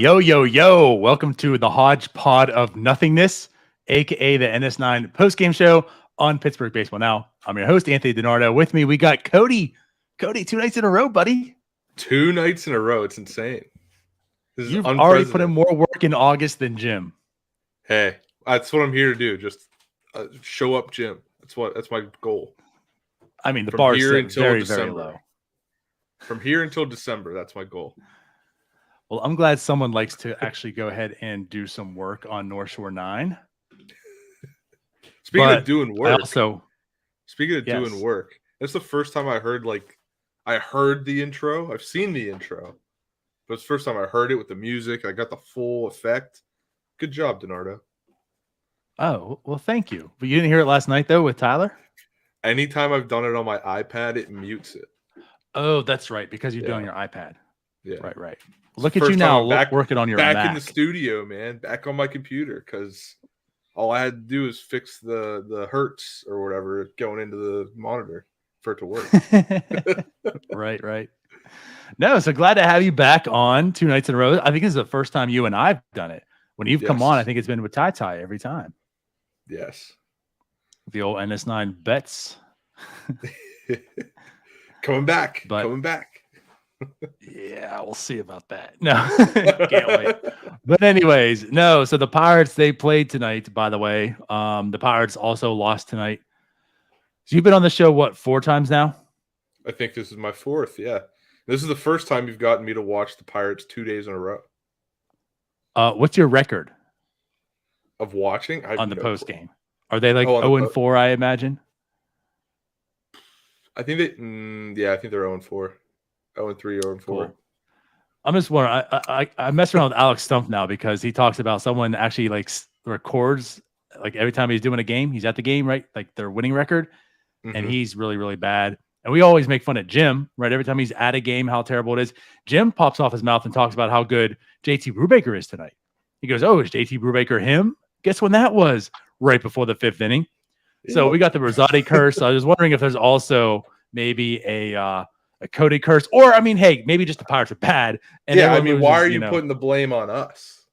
Yo, yo, yo. Welcome to the hodgepodge of nothingness, a.k.a. the NS9 postgame show on Pittsburgh Baseball Now. I'm your host, Anthony DiNardo. With me, we got Cody. Cody, 2 nights in a row, buddy. 2 nights in a row. It's insane. You've already put in more work in August than Jim. Hey, that's what I'm here to do. Just show up, Jim. That's my goal. I mean, the bar is set very, very low. From here until December, that's my goal. Well, I'm glad someone likes to actually go ahead and do some work on North Shore 9. Speaking of doing work, doing work, that's the first time I heard the intro. I've seen the intro, but it's the first time I heard it with the music. I got the full effect. Good job, DiNardo. Oh, well, thank you. But you didn't hear it last night, though, with Tyler? Anytime I've done it on my iPad, it mutes it. Oh, that's right, because you're doing your iPad. Yeah. Right. Look at you now working on your Mac. Mac. In the studio, man. Back on my computer, because all I had to do is fix the hertz or whatever going into the monitor for it to work. Right. No, so glad to have you back on 2 nights in a row. I think this is the first time you and I've done it. When you've come on, I think it's been with Ty every time. Yes. The old NS9 bets. Coming back. Yeah, we'll see about that. No, can't wait. But anyways, no. So the Pirates, they played tonight, by the way. The Pirates also lost tonight. So you've been on the show, 4 times now? I think this is my 4th, yeah. This is the first time you've gotten me to watch the Pirates 2 days in a row. What's your record? Of watching? On the post game. Are they like 0-4, I imagine? I think I think they're 0-4. 0-3, 0-4. Cool. I'm just wondering. I mess around with Alex Stumpf now because he talks about someone actually records every time he's doing a game. He's at the game, right? Like their winning record, and he's really, really bad. And we always make fun of Jim, right? Every time he's at a game, how terrible it is. Jim pops off his mouth and talks about how good JT Brubaker is tonight. He goes, "Oh, is JT Brubaker him? Guess when that was? Right before the 5th inning." Yeah. So we got the Rosati curse. I was wondering if there's also maybe a Cody curse, or hey, maybe just the Pirates are bad. And why are you putting the blame on us?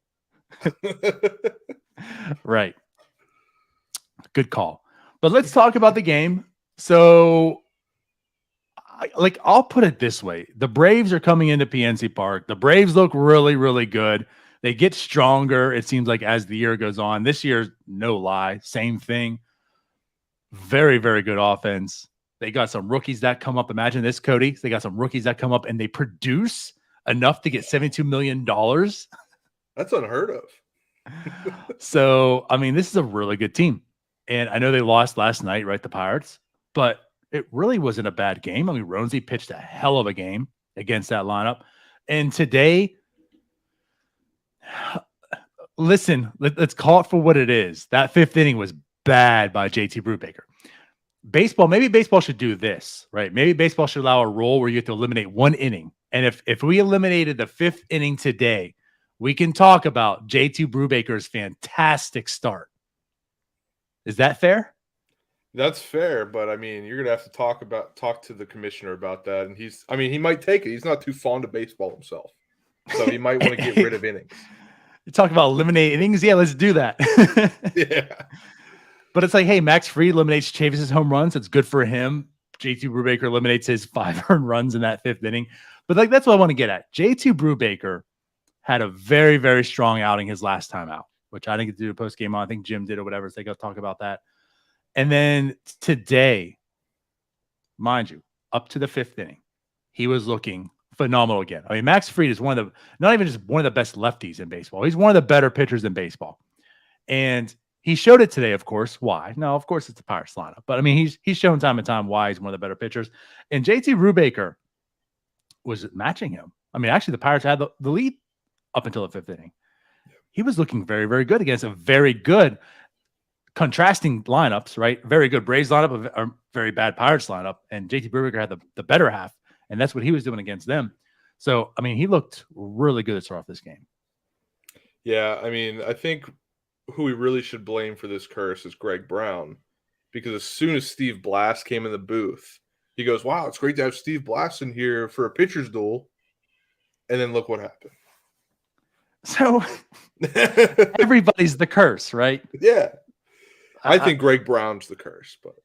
Right. Good call. But let's talk about the game. So, I'll put it this way: the Braves are coming into PNC Park. The Braves look really, really good. They get stronger. It seems like as the year goes on. This year's no lie, same thing. Very, very good offense. They got some rookies that come up. Imagine this, Cody. They got some rookies that come up and they produce enough to get $72 million. That's unheard of. So, this is a really good team. And I know they lost last night, right? The Pirates. But it really wasn't a bad game. Ronzi pitched a hell of a game against that lineup. And today, listen, let's call it for what it is. That 5th inning was bad by JT Brubaker. Maybe baseball should do this, right? Maybe baseball should allow a rule where you have to eliminate 1 inning. And if we eliminated the 5th inning today, we can talk about JT Brubaker's fantastic start. Is that fair? That's fair, but you're gonna have to talk to the commissioner about that. And he might take it. He's not too fond of baseball himself, so he might want to get rid of innings. You talk about eliminating innings, yeah, let's do that. Yeah. But it's hey, Max Fried eliminates Chavis' home runs. It's good for him. JT Brubaker eliminates his 5 earned runs in that 5th inning. But that's what I want to get at. JT Brubaker had a very, very strong outing his last time out, which I didn't get to do a post game on. I think Jim did or whatever. So they go talk about that. And then today, mind you, up to the 5th inning, he was looking phenomenal again. Max Fried is not even just one of the best lefties in baseball. He's one of the better pitchers in baseball. And he showed it today, of course. Why? No, of course it's the Pirates lineup. But I mean, he's shown time and time why he's one of the better pitchers. And JT Brubaker was matching him. I mean, actually, the Pirates had the lead up until the 5th inning. He was looking very, very good against a very good contrasting lineups, right? Very good Braves lineup, a very bad Pirates lineup, and JT Brubaker had the better half, and that's what he was doing against them. So, I mean, he looked really good to start off this game. Yeah, I mean, I think who we really should blame for this curse is Greg Brown, because as soon as Steve Blass came in the booth, he goes, "Wow, it's great to have Steve Blass in here for a pitcher's duel," and then look what happened. So everybody's the curse, right? Yeah. I think Greg Brown's the curse, but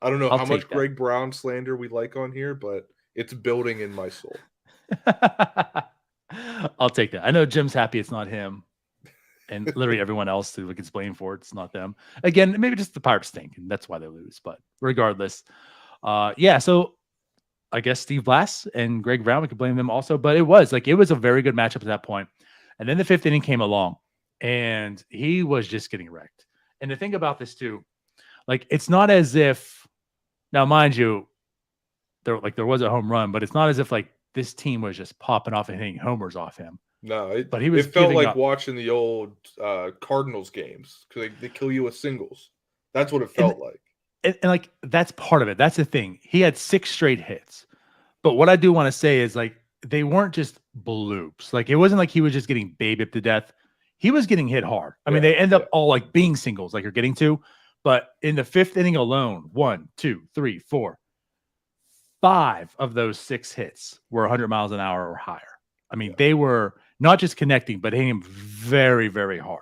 I don't know how much Greg Brown slander we like on here, but it's building in my soul. I'll take that. I know Jim's happy it's not him, and literally everyone else who gets blamed for it's not them. Again, maybe just the Pirates stink, and that's why they lose. But regardless, yeah. So I guess Steve Blass and Greg Brown, we could blame them also. But it was a very good matchup at that point. And then the 5th inning came along, and he was just getting wrecked. And the thing about this too, like, it's not as if, now mind you, there was a home run, but it's not as if like this team was just popping off and hitting homers off him. No, it giving felt like up. watching the old Cardinals games because they kill you with singles. That's what it felt like. And like, that's part of it. That's the thing. He had 6 straight hits. But what I do want to say is, like, they weren't just bloops. Like, it wasn't like he was just getting babied to death. He was getting hit hard. I mean, they end up all like being singles, like you're getting to. But in the 5th inning alone, 1, 2, 3, 4, 5 of those 6 hits were 100 miles an hour or higher. I mean, they were not just connecting, but hitting him very, very hard.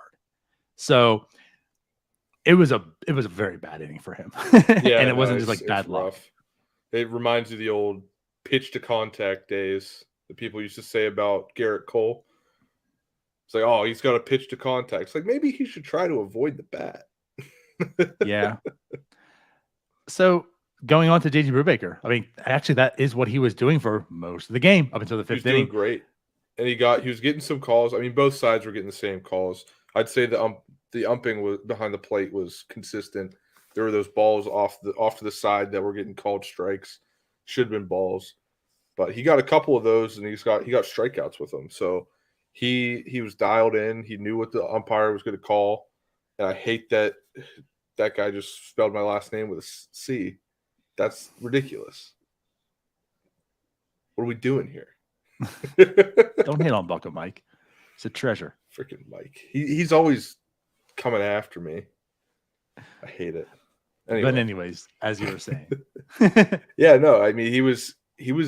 So it was a very bad inning for him. Yeah, and it wasn't just like bad luck. It reminds you of the old pitch to contact days that people used to say about Garrett Cole. It's like, oh, he's got a pitch to contact. It's like, maybe he should try to avoid the bat. Yeah. So going on to JT Brubaker, I mean, actually, that is what he was doing for most of the game up until the 5th inning. Doing great, and he was getting some calls. I mean, both sides were getting the same calls. I'd say the umping was behind the plate was consistent. There were those balls off to the side that were getting called strikes. Should have been balls, but he got a couple of those, and he got strikeouts with them. So he was dialed in. He knew what the umpire was going to call. And I hate that guy just spelled my last name with a C. That's ridiculous. What are we doing here? Don't hit on Bucket Mike. It's a treasure. Freaking Mike. He's always coming after me. I hate it. Anyway. But anyways, as you were saying. Yeah, no, I mean, he was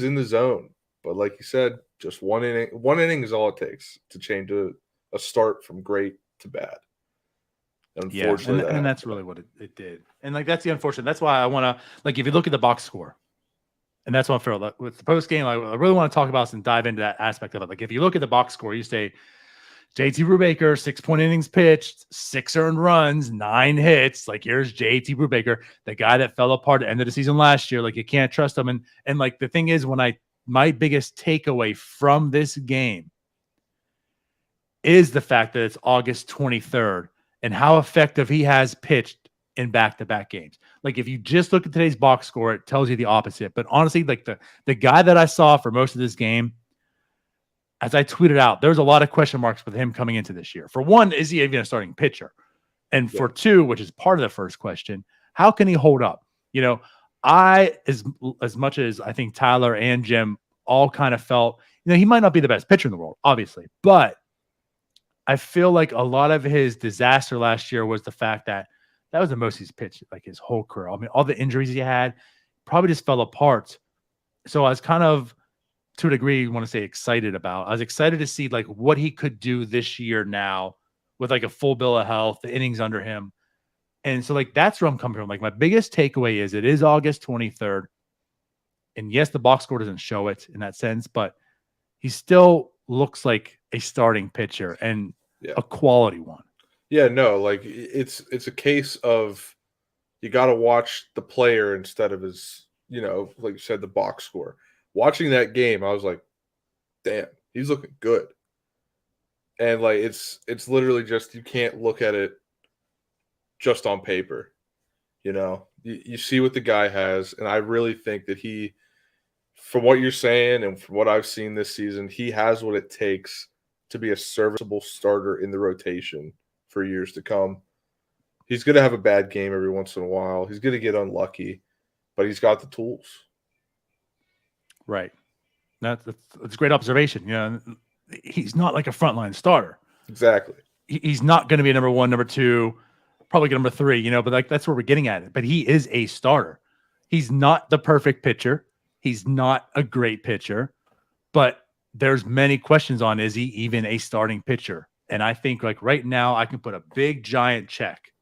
in the zone. But like you said, just one inning. One inning is all it takes to change a start from great to bad. Unfortunately, and that's really what it did. And like, that's the unfortunate. That's why I want to, like, if you look at the box score, and that's what I feel like with the post game, I really want to talk about and dive into that aspect of it. Like, if you look at the box score, you say JT Brubaker, 6-point innings pitched, 6 earned runs, 9 hits. Like, here's JT Brubaker, the guy that fell apart at the end of the season last year. Like, you can't trust him. And like, the thing is, my biggest takeaway from this game is the fact that it's August 23rd and how effective he has pitched in back-to-back games. Like, if you just look at today's box score, it tells you the opposite. But honestly, like, the guy that I saw for most of this game, as I tweeted out, there's a lot of question marks with him coming into this year. For one, is he even a starting pitcher? And for two, which is part of the first question, how can he hold up? You know, as much as I think Tyler and Jim all kind of felt, you know, he might not be the best pitcher in the world, obviously, but I feel like a lot of his disaster last year was the fact that was the most he's pitched like his whole career. I mean, all the injuries he had probably just fell apart. So I was kind of, to a degree, want to say excited about. I was excited to see like what he could do this year now with like a full bill of health, the innings under him. And so like, that's where I'm coming from. Like, my biggest takeaway is it is August 23rd. And yes, the box score doesn't show it in that sense, but he still looks like a starting pitcher and a quality one. Yeah, no, like it's a case of you got to watch the player instead of his, you know, like you said, the box score. Watching that game, I was like, damn, he's looking good. And like, it's literally just, you can't look at it just on paper. You see what the guy has, and I really think that he, from what you're saying and from what I've seen this season, he has what it takes to be a serviceable starter in the rotation for years to come. He's going to have a bad game every once in a while. He's going to get unlucky, but he's got the tools. Right. That's a great observation. He's not like a frontline starter. Exactly. He's not going to be a number 1, number 2, probably number 3, but like that's where we're getting at it. But he is a starter. He's not the perfect pitcher. He's not a great pitcher, but there's many questions on, is he even a starting pitcher? And I think like right now I can put a big giant check.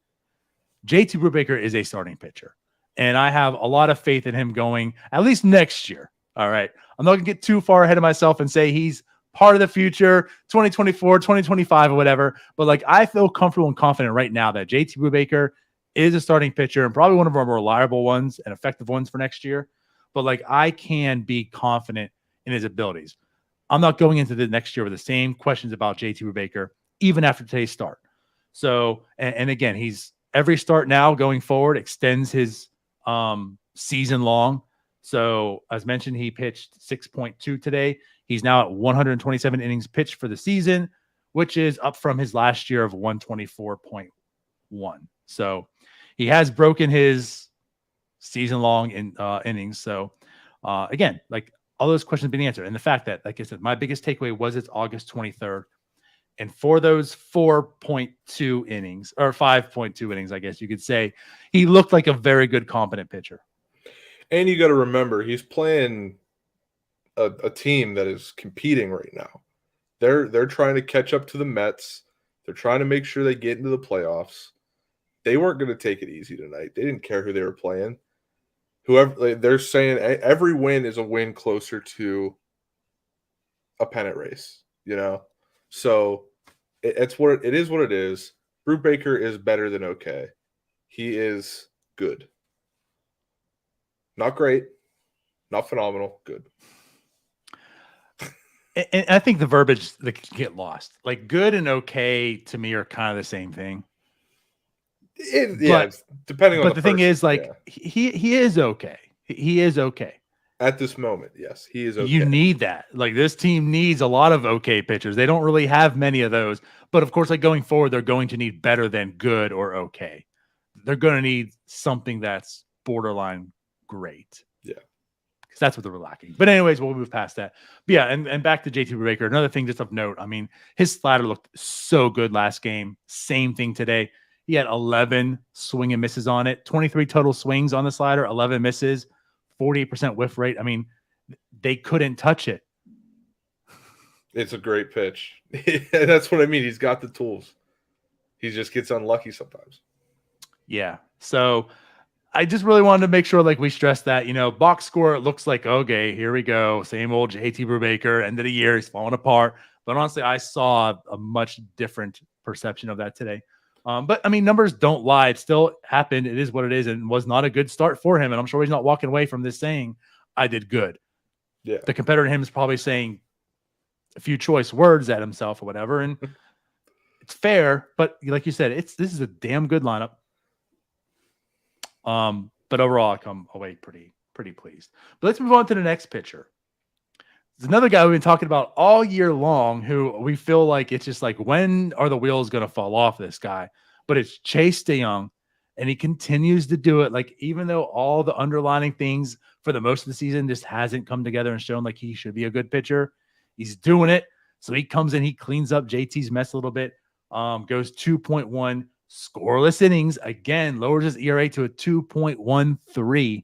JT Brubaker is a starting pitcher, and I have a lot of faith in him going at least next year. All right. I'm not going to get too far ahead of myself and say he's part of the future, 2024, 2025 or whatever. But like, I feel comfortable and confident right now that JT Brubaker is a starting pitcher and probably one of our more reliable ones and effective ones for next year. But like, I can be confident in his abilities. I'm not going into the next year with the same questions about JT Brubaker, even after today's start. So, and again, he's every start now going forward extends his season long. So as mentioned, he pitched 6.2 today. He's now at 127 innings pitched for the season, which is up from his last year of 124.1. So he has broken his season-long innings. So again, like all those questions being answered. And the fact that, like I said, my biggest takeaway was it's August 23rd. And for those 4.2 innings, or 5.2 innings, I guess you could say, he looked like a very good, competent pitcher. And you got to remember, he's playing a team that is competing right now. They're trying to catch up to the Mets. They're trying to make sure they get into the playoffs. They weren't going to take it easy tonight. They didn't care who they were playing. Whoever they're saying, every win is a win closer to a pennant race. So it's what it is. What it is. Brubaker is better than okay. He is good. Not great, not phenomenal, good. And I think the verbiage that can get lost. Like good and okay to me are kind of the same thing. Depending on. But the thing is, like he is okay. He is okay at this moment. Yes, he is okay. You need that. Like this team needs a lot of okay pitchers. They don't really have many of those. But of course, like going forward, they're going to need better than good or okay. They're going to need something that's borderline great. Yeah. Because that's what they're lacking. But anyways, we'll move past that. But yeah, and back to JT Brubaker. Another thing just of note, I mean, his slider looked so good last game. Same thing today. He had 11 swing and misses on it, 23 total swings on the slider, 11 misses, 48% whiff rate. I mean, they couldn't touch it. It's a great pitch. That's what I mean. He's got the tools. He just gets unlucky sometimes. Yeah. So I just really wanted to make sure like we stress that, box score, it looks like, okay, here we go. Same old JT Brubaker, end of the year, he's falling apart. But honestly, I saw a much different perception of that today. But I mean, numbers don't lie. It still happened. It is what it is, and was not a good start for him. And I'm sure he's not walking away from this saying, I did good. Yeah. The competitor to him is probably saying a few choice words at himself or whatever. And it's fair, but like you said, this is a damn good lineup. But overall, I come away pretty pleased. But let's move on to the next pitcher. There's another guy we've been talking about all year long who we feel like it's just like, when are the wheels going to fall off this guy? But it's Chase DeYoung, and he continues to do it. Like, even though all the underlining things for the most of the season just hasn't come together and shown like he should be a good pitcher, he's doing it. So he comes in, he cleans up JT's mess a little bit, goes 2.1 scoreless innings, again, lowers his ERA to a 2.13.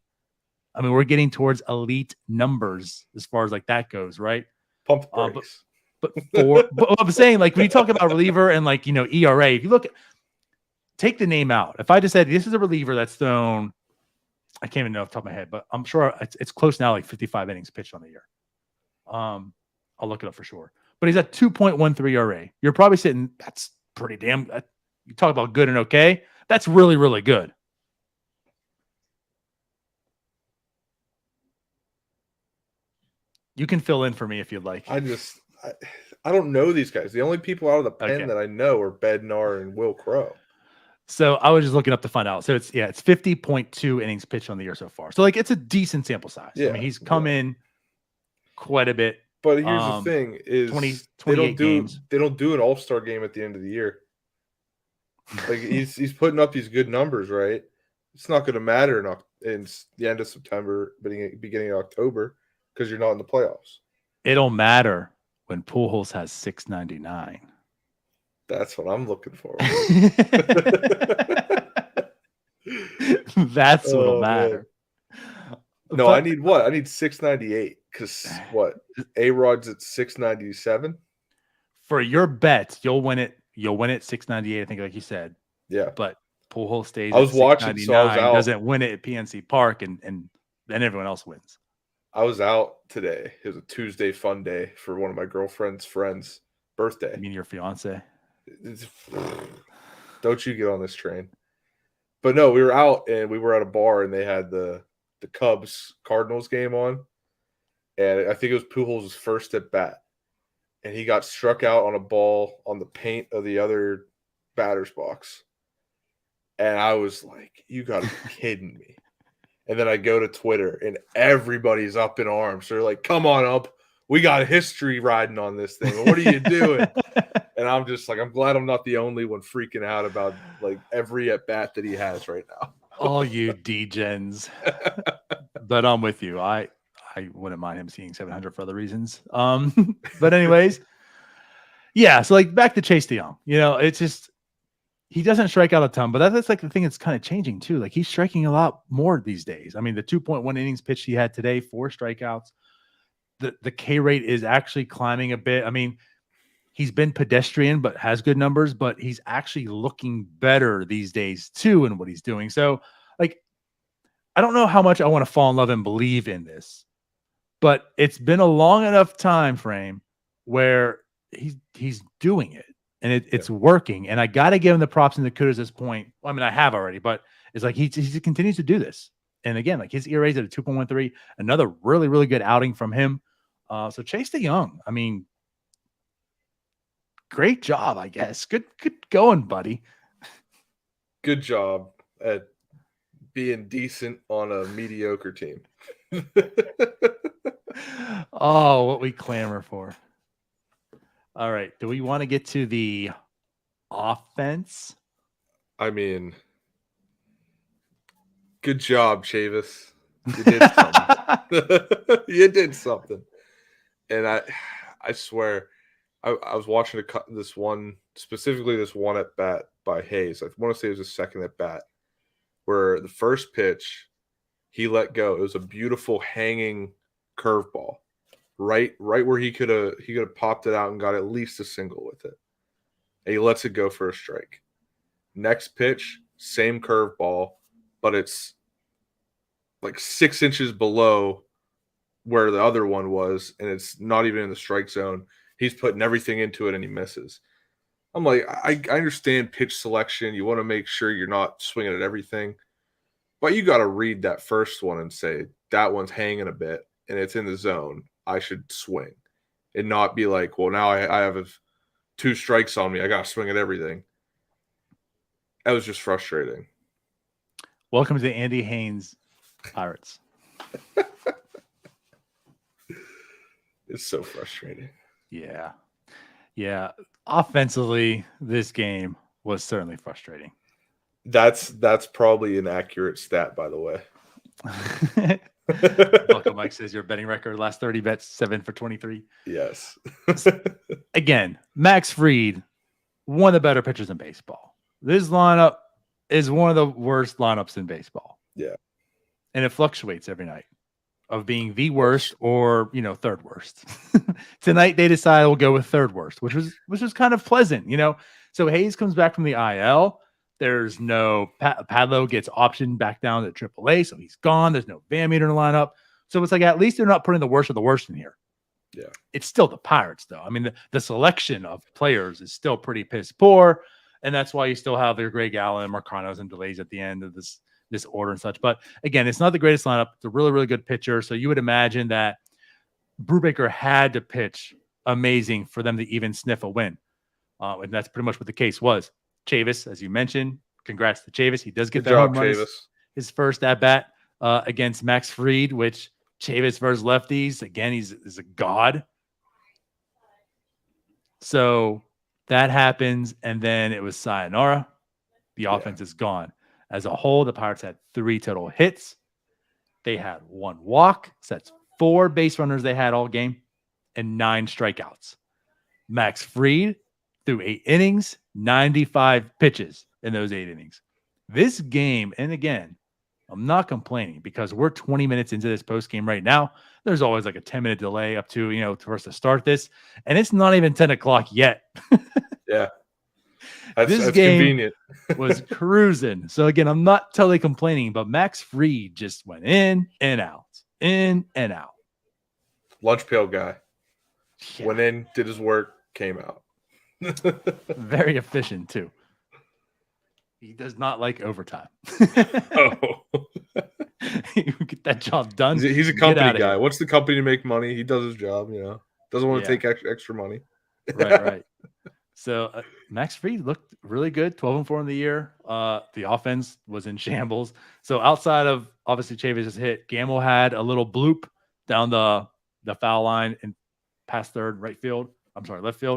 I mean, we're getting towards elite numbers as far as like that goes, right? Pump brakes. But I'm saying, like, when you talk about reliever and like, ERA, if you look, take the name out. If I just said this is a reliever that's thrown, I can't even know off the top of my head, but I'm sure it's close now, like 55 innings pitched on the year. I'll look it up for sure. But he's at 2.13 ERA. You're probably sitting, that's pretty damn. You talk about good and okay. That's really, really good. You can fill in for me if you'd like. I don't know these guys. The only people out of the pen that I know are Bednar and Will Crow. So I was just looking up to find out. So it's 50.2 innings pitched on the year so far. So like it's a decent sample size. Yeah, I mean, he's come in quite a bit. But here's the thing: is 28 games. They don't do an All-Star game at the end of the year. Like he's putting up these good numbers, right? It's not going to matter in the end of September, beginning of October, because you're not in the playoffs. It'll matter when Pujols has 699. That's what I'm looking for. That's what'll matter. No, I need what? I need 698 because what? A-Rod's at 697. For your bet, you'll win it. You'll win it 698. I think, like you said. Yeah, but Pujols stays. I was watching, so I was out. Doesn't win it at PNC Park, and then everyone else wins. I was out today. It was a Tuesday fun day for one of my girlfriend's friends' birthday. You mean your fiance? Don't you get on this train? But no, we were out and we were at a bar and they had the Cubs Cardinals game on, and I think it was Pujols' first at bat, and he got struck out on a ball on the paint of the other batter's box, and I was like, "You got to be kidding me!" And then I go to Twitter and everybody's up in arms. They're like, "Come on up, we got history riding on this thing. What are you doing?" And I'm just like, I'm glad I'm not the only one freaking out about like every at bat that he has right now. All you degens. But I'm with you. I wouldn't mind him seeing 700 for other reasons. But anyways, yeah. So like back to Chase DeYoung, it's just he doesn't strike out a ton, but that's like the thing that's kind of changing too. Like he's striking a lot more these days. I mean, the 2.1 innings pitched he had today, 4 strikeouts. The K rate is actually climbing a bit. I mean, he's been pedestrian, but has good numbers, but he's actually looking better these days too in what he's doing. So like, I don't know how much I want to fall in love and believe in this, but it's been a long enough time frame where he's doing it and it's working. And I got to give him the props and the kudos at this point. Well, I mean, I have already, but it's like he continues to do this. And again, like his ERA is at a 2.13, another really, really good outing from him. So Chase DeYoung, I mean, great job, I guess. Good going, buddy. Good job at being decent on a mediocre team. Oh, what we clamor for. All right. Do we want to get to the offense? I mean, good job, Chavis. You did something. You did something. And I swear, I was watching this one at bat by Hayes. I want to say it was his second at bat, where the first pitch he let go. It was a beautiful hanging curveball, right where he could have popped it out and got at least a single with it. And he lets it go for a strike. Next pitch, same curveball, but it's like 6 inches below where the other one was, and it's not even in the strike zone. He's putting everything into it, and he misses. I'm like, I understand pitch selection. You want to make sure you're not swinging at everything. But you got to read that first one and say, that one's hanging a bit, and it's in the zone. I should swing. And not be like, well, now I have 2 strikes on me. I got to swing at everything. That was just frustrating. Welcome to the Andy Haynes Pirates. It's so frustrating. Yeah. Offensively, this game was certainly frustrating. That's probably an accurate stat, by the way. Buckle Mike says your betting record last 30 bets 7 for 23. Yes. Again, Max Fried, one of the better pitchers in baseball. This lineup is one of the worst lineups in baseball. Yeah. And it fluctuates every night of being the worst or, third worst. Tonight they decided we'll go with third worst, which was kind of pleasant, So Hayes comes back from the IL. There's no Padlo gets optioned back down to AAA, so he's gone. There's no Van Meter in the lineup. So it's like at least they're not putting the worst of the worst in here. Yeah. It's still the Pirates, though. I mean, the selection of players is still pretty piss poor, and that's why you still have their Greg Allen, Marcanos, and delays at the end of this order and such. But again, it's not the greatest lineup. It's a really, really good pitcher. So you would imagine that Brubaker had to pitch amazing for them to even sniff a win. And that's pretty much what the case was. Chavis, as you mentioned, congrats to Chavis. He does get Good the job, home run. Chavis. His first at bat against Max Fried, which Chavis versus lefties. Again, he's a god. So that happens, and then it was sayonara. The offense is gone. As a whole, the Pirates had 3 total hits. They had 1 walk. So that's 4 base runners they had all game and 9 strikeouts. Max Fried threw 8 innings, 95 pitches in those 8 innings. This game, and again, I'm not complaining because we're 20 minutes into this post game right now. There's always like a 10-minute delay up to, for us to start this. And it's not even 10 o'clock yet. Yeah. This that's game convenient. was cruising. So again, I'm not totally complaining, but Max Fried just went in and out, in and out. Lunch pail guy. Yeah. Went in, did his work, came out. Very efficient too. He does not like overtime. Oh. You get that job done. He's a company guy. Here. Wants the company to make money. He does his job, Doesn't want to take extra money. Right. So Max Fried looked really good, 12-4 in the year. The offense was in shambles. So outside of obviously Chavis' hit, Gamble had a little bloop down the foul line and past left field.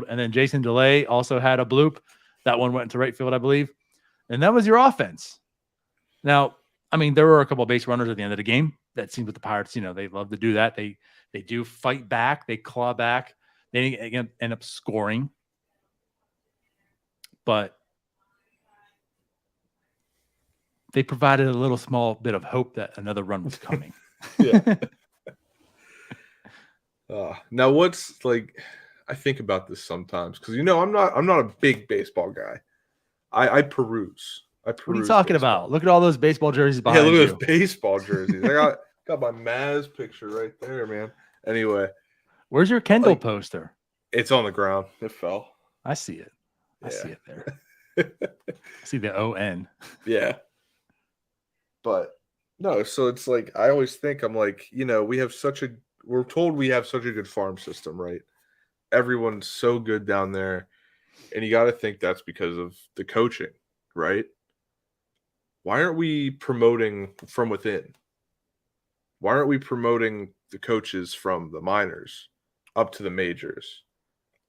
And then Jason DeLay also had a bloop. That one went into right field, I believe. And that was your offense. Now, I mean, there were a couple of base runners at the end of the game. That seems with the Pirates, they love to do that. They do fight back. They claw back. They again end up scoring. But they provided a little small bit of hope that another run was coming. Yeah. Now what's like, I think about this sometimes because I'm not a big baseball guy. I peruse. What are you talking baseball. about? Look at all those baseball jerseys behind you. Yeah, look at those baseball jerseys. I got my Maz picture right there, man. Anyway, where's your Kendall poster? It's on the ground. It fell. I see it. I see it there. I see the ON. Yeah. But no, so it's like I always think I'm like, we're told we have such a good farm system, right? Everyone's so good down there. And you got to think that's because of the coaching, right? Why aren't we promoting from within? Why aren't we promoting the coaches from the minors up to the majors,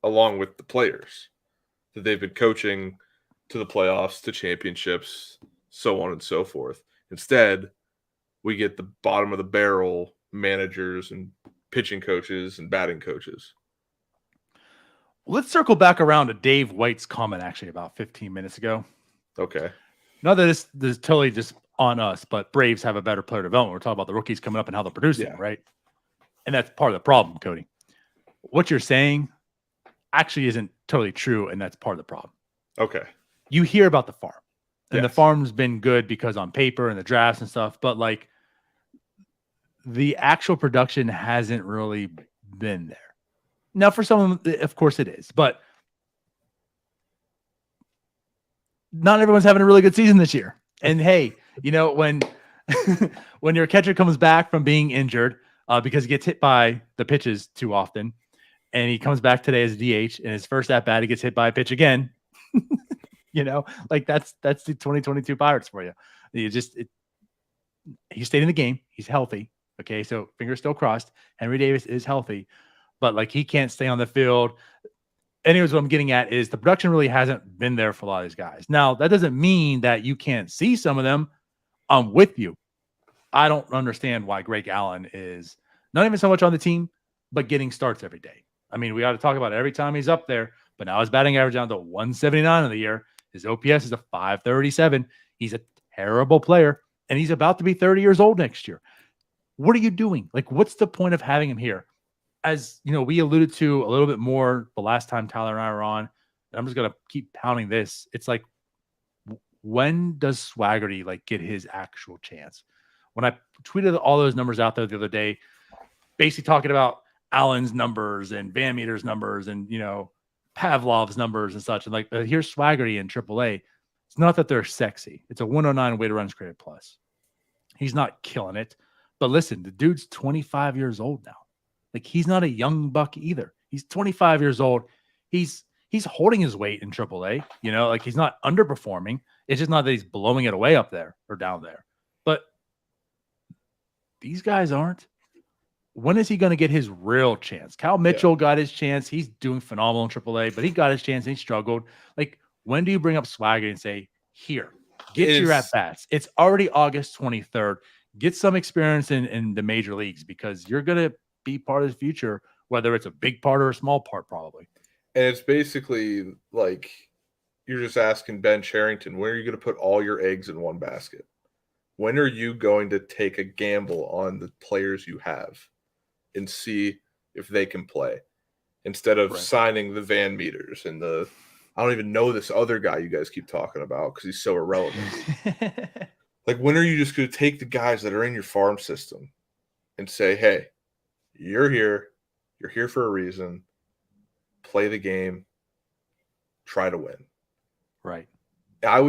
along with the players that they've been coaching to the playoffs, to championships, so on and so forth? Instead, we get the bottom of the barrel managers and pitching coaches and batting coaches. Let's circle back around to Dave White's comment actually about 15 minutes ago. Okay. Not that this is totally just on us, but Braves have a better player development. We're talking about the rookies coming up and how they're producing, right? And that's part of the problem, Cody. What you're saying actually isn't totally true, and that's part of the problem. Okay. You hear about the farm, and the farm's been good because on paper and the drafts and stuff, but like the actual production hasn't really been there. Now, for some, of course it is, but not everyone's having a really good season this year. And hey, when when your catcher comes back from being injured because he gets hit by the pitches too often, and he comes back today as a DH, and his first at bat he gets hit by a pitch again. Like that's the 2022 Pirates for you. He stayed in the game. He's healthy. Okay, so fingers still crossed. Henry Davis is healthy, but like he can't stay on the field. Anyways, what I'm getting at is the production really hasn't been there for a lot of these guys. Now, that doesn't mean that you can't see some of them. I'm with you. I don't understand why Greg Allen is not even so much on the team, but getting starts every day. I mean, we got to talk about it every time he's up there, but now his batting average down to 179 of the year. His OPS is a 537. He's a terrible player, and he's about to be 30 years old next year. What are you doing? Like, what's the point of having him here? As we alluded to a little bit more the last time Tyler and I were on, and I'm just going to keep pounding this. It's like, when does Swaggerty get his actual chance? When I tweeted all those numbers out there the other day, basically talking about Allen's numbers and Van Meter's numbers and, Pavlov's numbers and such. And here's Swaggerty in AAA. It's not that they're sexy. It's a 109 weighted runs created plus. He's not killing it. But listen, the dude's 25 years old now. He's not a young buck either. He's 25 years old. He's holding his weight in AAA. He's not underperforming. It's just not that he's blowing it away up there or down there. But these guys aren't. When is he going to get his real chance? Cal Mitchell got his chance. He's doing phenomenal in AAA, but he got his chance and he struggled. Like, when do you bring up Swagger and say, here, get your at-bats? It's already August 23rd. Get some experience in the major leagues because you're going to be part of the future, whether it's a big part or a small part, probably. And it's basically like you're just asking Ben Cherington, when are you going to put all your eggs in one basket? When are you going to take a gamble on the players you have and see if they can play instead of signing the Van Meters and the I don't even know this other guy you guys keep talking about because he's so irrelevant. Like, when are you just going to take the guys that are in your farm system and say, hey, you're here. You're here for a reason. Play the game. Try to win. Right. I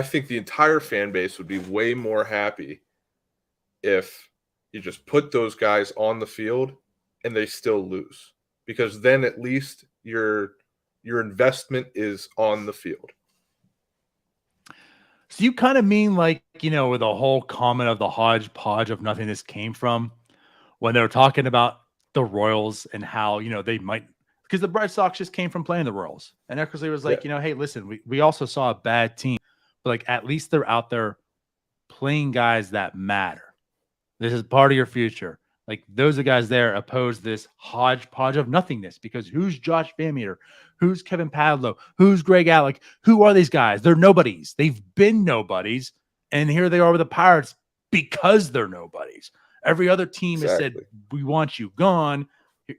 think the entire fan base would be way more happy if you just put those guys on the field and they still lose. Because then at least your investment is on the field. So you kind of mean like, where the whole comment of the hodgepodge of nothingness came from when they were talking about the Royals and how, they might, because the Red Sox just came from playing the Royals. And Eckersley was like, hey, listen, we also saw a bad team, but like, at least they're out there playing guys that matter. This is part of your future. Like, those are guys there opposed this hodgepodge of nothingness because who's Josh Van Meter? Who's Kevin Padlo? Who's Greg Alec? Who are these guys? They're nobodies. They've been nobodies. And here they are with the Pirates because they're nobodies. Every other team has said, we want you gone.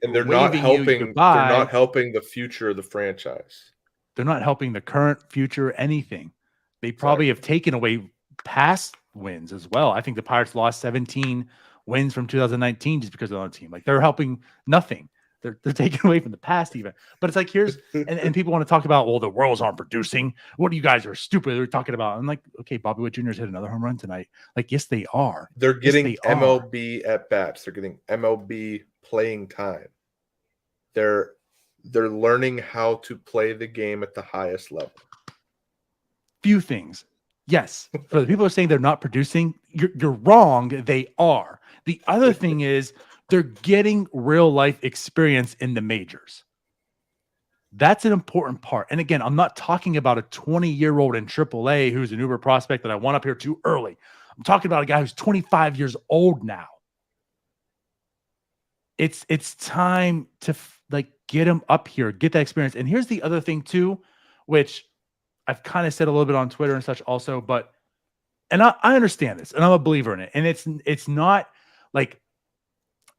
And they're not helping. They're not helping the future of the franchise. They're not helping the current, future, anything. They probably have taken away past wins as well. I think the Pirates lost 17 wins from 2019 just because of the other team. Like, they're helping nothing. They're taking away from the past even. But it's like, here's and people want to talk about, well, the Royals aren't producing. What, you guys are stupid. They're talking about. I'm like, okay, Bobby Witt Jr.'s hit another home run tonight. Like, yes, they are. They're getting MLB at bats. They're getting MLB playing time. They're learning how to play the game at the highest level. Few things. Yes. For the people who are saying they're not producing, you're wrong. They are. The other thing is they're getting real life experience in the majors. That's an important part. And again, I'm not talking about a 20-year-old in AAA who's an Uber prospect that I want up here too early. I'm talking about a guy who's 25 years old now. It's time to get him up here, get that experience. And here's the other thing too, which I've kind of said a little bit on Twitter and such also, and I understand this and I'm a believer in it. And it's not like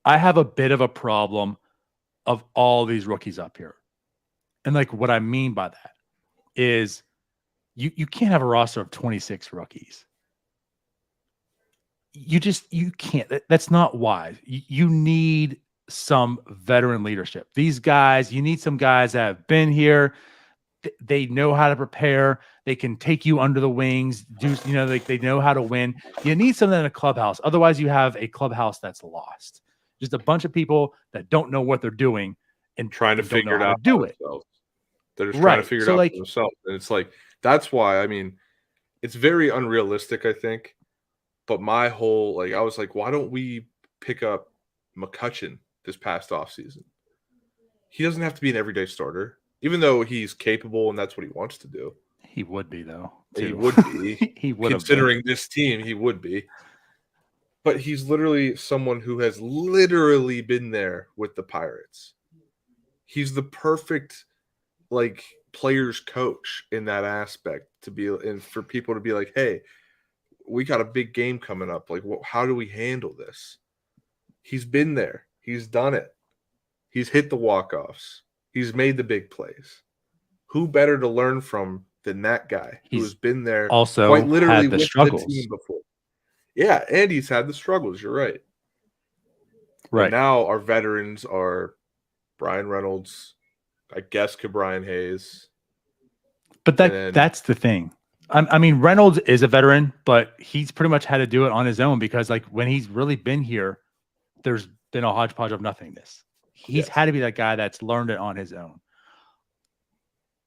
I have a bit of a problem of all these rookies up here. And like, what I mean by that is you can't have a roster of 26 rookies. You can't. That's not wise. You need some veteran leadership. These guys, you need some guys that have been here. They know how to prepare. They can take you under the wings. They know how to win. You need something in a clubhouse. Otherwise, you have a clubhouse that's lost. Just a bunch of people that don't know what they're doing and trying to figure it out. Do it. They're just trying to figure it out for themselves. And it's like, that's why, I mean, it's very unrealistic, I think. But my whole, I was like, why don't we pick up McCutchen this past offseason? He doesn't have to be an everyday starter, even though he's capable and that's what he wants to do. He would be, though. Too. He would be. He would, considering this team, he would be. But he's literally someone who has literally been there with the Pirates. He's the perfect, player's coach in that aspect to be, and for people to be like, hey, we got a big game coming up. How do we handle this? He's been there. He's done it. He's hit the walk-offs. He's made the big plays. Who better to learn from than that guy who has been there also quite literally had the with struggles. the team before? Yeah, and he's had the struggles. You're right. Right. And now our veterans are Brian Reynolds, I guess Ke'Bryan Hayes. But that's the thing. I mean, Reynolds is a veteran, but he's pretty much had to do it on his own because, when he's really been here, there's been a hodgepodge of nothingness. He's had to be that guy that's learned it on his own.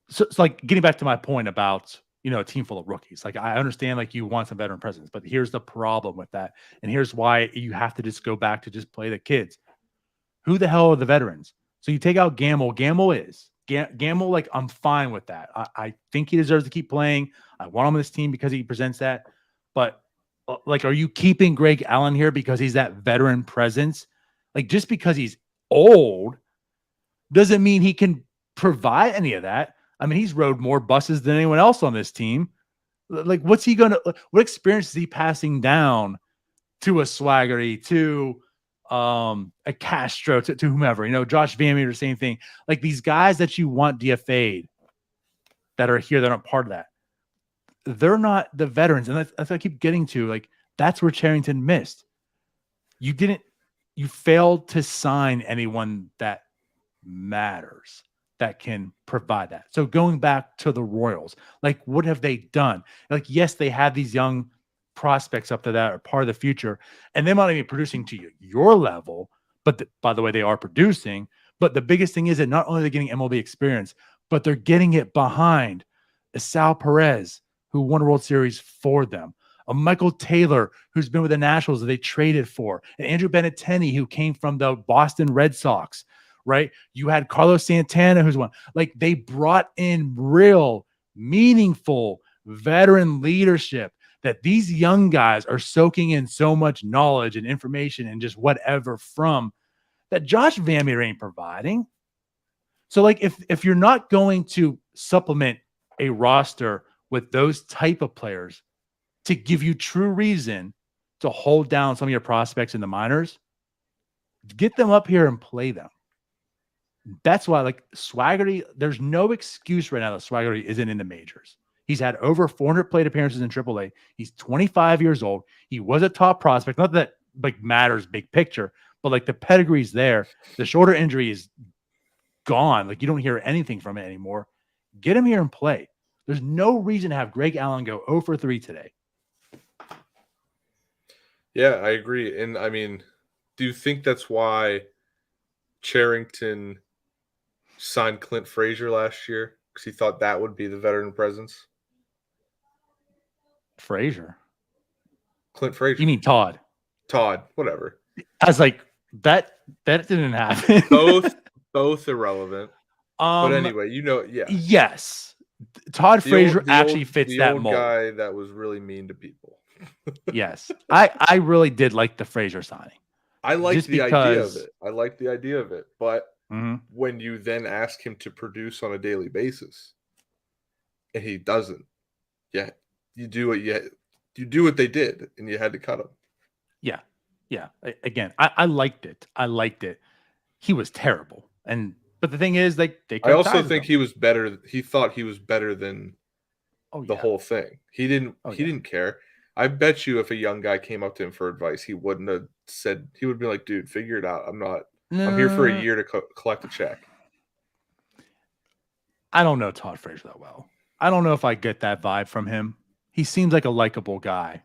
So it's getting back to my point about, a team full of rookies. Like, I understand, like, you want some veteran presence, but here's the problem with that. And here's why you have to just go back to just play the kids. Who the hell are the veterans? So you take out Gamble. Gamble, like, I'm fine with that. I think he deserves to keep playing. I want him on this team because he presents that. But, like, are you keeping Greg Allen here because he's that veteran presence? Like, just because he's old doesn't mean he can provide any of that. I mean, he's rode more buses than anyone else on this team. Like, what experience is he passing down to a Swaggerty, to a Castro, to whomever, Josh Van Meter, same thing. Like, these guys that you want DFA'd that are here, that aren't part of that. They're not the veterans. And that's what I keep getting to. Like, that's where Charrington missed. You failed to sign anyone that matters, that can provide that. So going back to the Royals, like, what have they done? Like, yes, they have these young prospects up to that are part of the future, and they might not be producing to your level, but by the way, they are producing. But the biggest thing is that not only are they getting MLB experience, but they're getting it behind a Sal Perez, who won a World Series for them, a Michael Taylor, who's been with the Nationals that they traded for, and Andrew Benintendi, who came from the Boston Red Sox. Right? You had Carlos Santana, who's one. Like, they brought in real, meaningful veteran leadership that these young guys are soaking in so much knowledge and information and just whatever from that Josh Van Meter ain't providing. So, like, if you're not going to supplement a roster with those type of players to give you true reason to hold down some of your prospects in the minors, get them up here and play them. That's why, like, Swaggerty, there's no excuse right now that Swaggerty isn't in the majors. He's had over 400 plate appearances in AAA. He's 25 years old. He was a top prospect. Not that, like, matters big picture, but, like, the pedigree's there. The shoulder injury is gone. Like, you don't hear anything from it anymore. Get him here and play. There's no reason to have Greg Allen go 0 for 3 today. Yeah, I agree. And, I mean, do you think that's why Charrington signed Clint Frazier last year? Because he thought that would be the veteran presence? Frazier? Clint Frazier. You mean Todd? Todd, whatever. I was like, that didn't happen. both irrelevant. But anyway, yeah. Yes. Todd Frazier actually fits that mold. The old guy that was really mean to people. Yes. I really did like the Frazier signing. I liked the idea of it. But when you then ask him to produce on a daily basis and he doesn't, you do what they did, and you had to cut him. Yeah. Yeah. Again, I liked it. He was terrible. But the thing is, like, I also think he was better. He thought he was better than the whole thing. He didn't care. I bet you if a young guy came up to him for advice, he wouldn't have said. He would be like, "Dude, figure it out. I'm here for a year to collect a check." I don't know Todd Frazier that well. I don't know if I get that vibe from him. He seems like a likable guy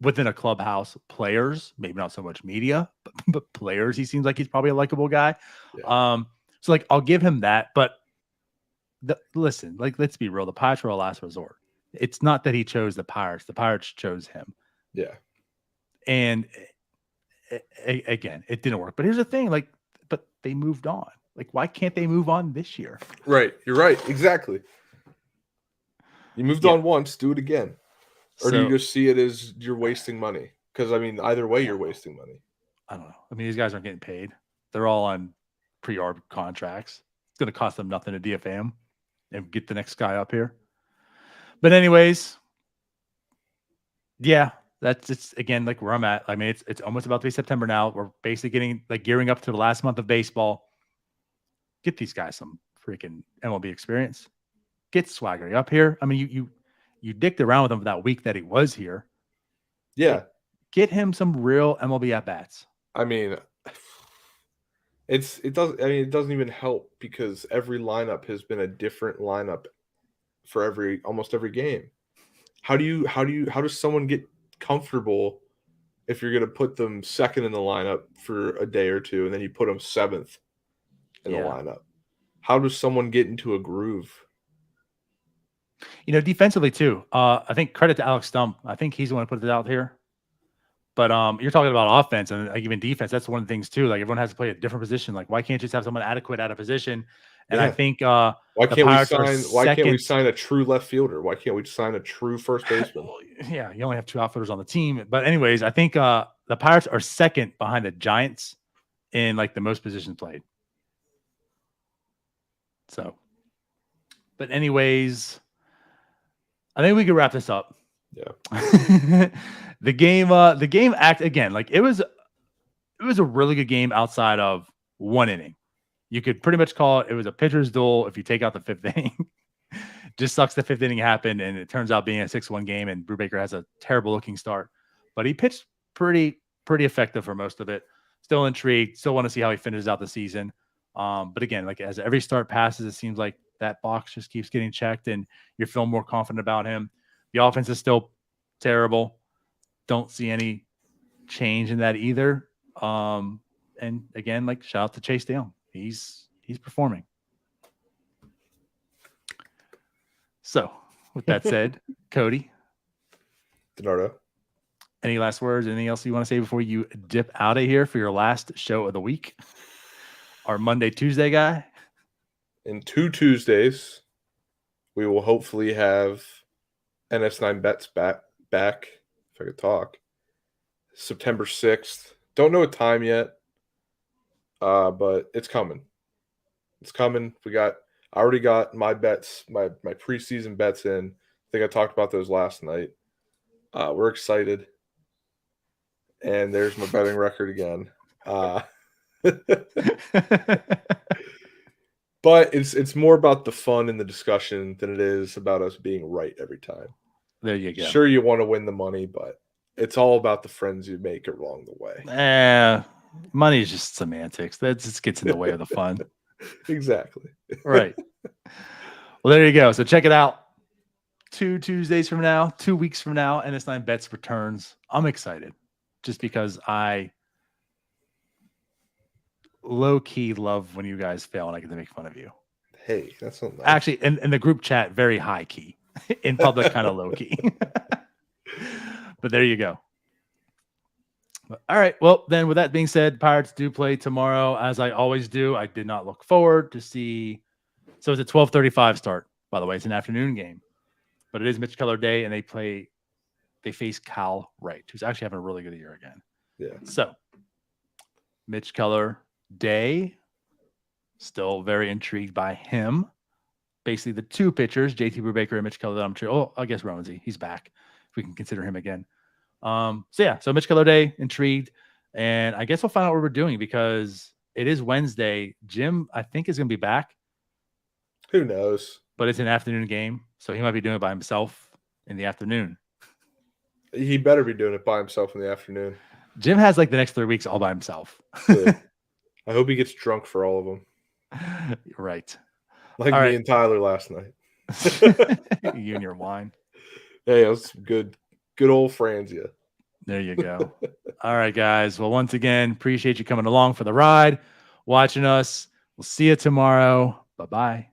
within a clubhouse. Players, maybe not so much media, but players, he seems like he's probably a likable guy. Yeah. So, like, I'll give him that. But listen, like, let's be real. The Pirates were a last resort. It's not that he chose the Pirates. The Pirates chose him. Yeah. And again, it didn't work. But here's the thing, like, but they moved on. Like, why can't they move on this year? Right. You're right. Exactly. You moved on once, do it again. Or do you just see it as you're wasting money? Because, I mean, either way, you're wasting money. I don't know. I mean, these guys aren't getting paid. They're all on pre-arb contracts. It's going to cost them nothing to DFA them and get the next guy up here. But anyways, yeah, it's again, like, where I'm at. I mean, it's almost about to be September now. We're basically gearing up to the last month of baseball. Get these guys some freaking MLB experience. Get Swaggerty up here. I mean, you dicked around with him for that week that he was here. Yeah. Get him some real MLB at bats. I mean, it doesn't even help because every lineup has been a different lineup for almost every game. How does someone get comfortable if you're going to put them second in the lineup for a day or two and then you put them seventh in the lineup? How does someone get into a groove? Defensively too. I think credit to Alex Stump. I think he's the one who put it out here. But you're talking about offense and even defense. That's one of the things too. Like everyone has to play a different position. Like why can't you just have someone adequate out of position? And I think why the can't we Pirates are sign? Why can't we second. sign a true left fielder? Why can't we sign a true first baseman? Yeah, you only have 2 outfielders on the team. But anyways, I think the Pirates are second behind the Giants in like the most positions played. So, but anyways, I think we could wrap this up. Yeah. the game act again, like it was a really good game outside of one inning. You could pretty much call it was a pitcher's duel if you take out the 5th inning. Just sucks the 5th inning happened and it turns out being a 6-1 game and Brubaker has a terrible looking start. But he pitched pretty effective for most of it. Still intrigued, still want to see how he finishes out the season. But again, like as every start passes, it seems like that box just keeps getting checked and you're feeling more confident about him. The offense is still terrible. Don't see any change in that either. And again, like shout out to Chase Dale. He's performing. So with that said, Cody. Donardo. Any last words? Anything else you want to say before you dip out of here for your last show of the week? Our Monday, Tuesday guy. In 2 Tuesdays, we will hopefully have NS9 bets back, if I could talk. September 6th. Don't know a time yet, but it's coming. It's coming. I already got my bets, my preseason bets in. I think I talked about those last night. We're excited. And there's my betting record again. But it's more about the fun and the discussion than it is about us being right every time. There you go. Sure, you want to win the money, but it's all about the friends you make along the way. Money is just semantics. That just gets in the way of the fun. Exactly. Right. Well, there you go. So check it out. 2 Tuesdays from now, 2 weeks from now, NS9 Bets returns. I'm excited just because I low-key love when you guys fail and I get to make fun of you. Hey, that's not nice. Actually, in the group chat, very high-key. In public, kind of low-key. But there you go. All right. Well, then with that being said, Pirates do play tomorrow, as I always do. I did not look forward to see. So it's a 12:35 start, by the way. It's an afternoon game. But it is Mitch Keller Day, and they face Cal Wright, who's actually having a really good year again. Yeah. So Mitch Keller Day, still very intrigued by him. Basically, the 2 pitchers, JT Brubaker and Mitch Keller, that I'm sure. Oh, I guess Romansy. He's back. If we can consider him again. So Mitch Keller Day, intrigued. And I guess we'll find out what we're doing because it is Wednesday. Jim, I think, is going to be back. Who knows? But it's an afternoon game, so he might be doing it by himself in the afternoon. He better be doing it by himself in the afternoon. Jim has like the next 3 weeks all by himself. I hope he gets drunk for all of them. Right. Like all me right. and Tyler last night. You and your wine. Hey, it was good old Franzia. There you go. All right, guys. Well, once again, appreciate you coming along for the ride, watching us. We'll see you tomorrow. Bye-bye.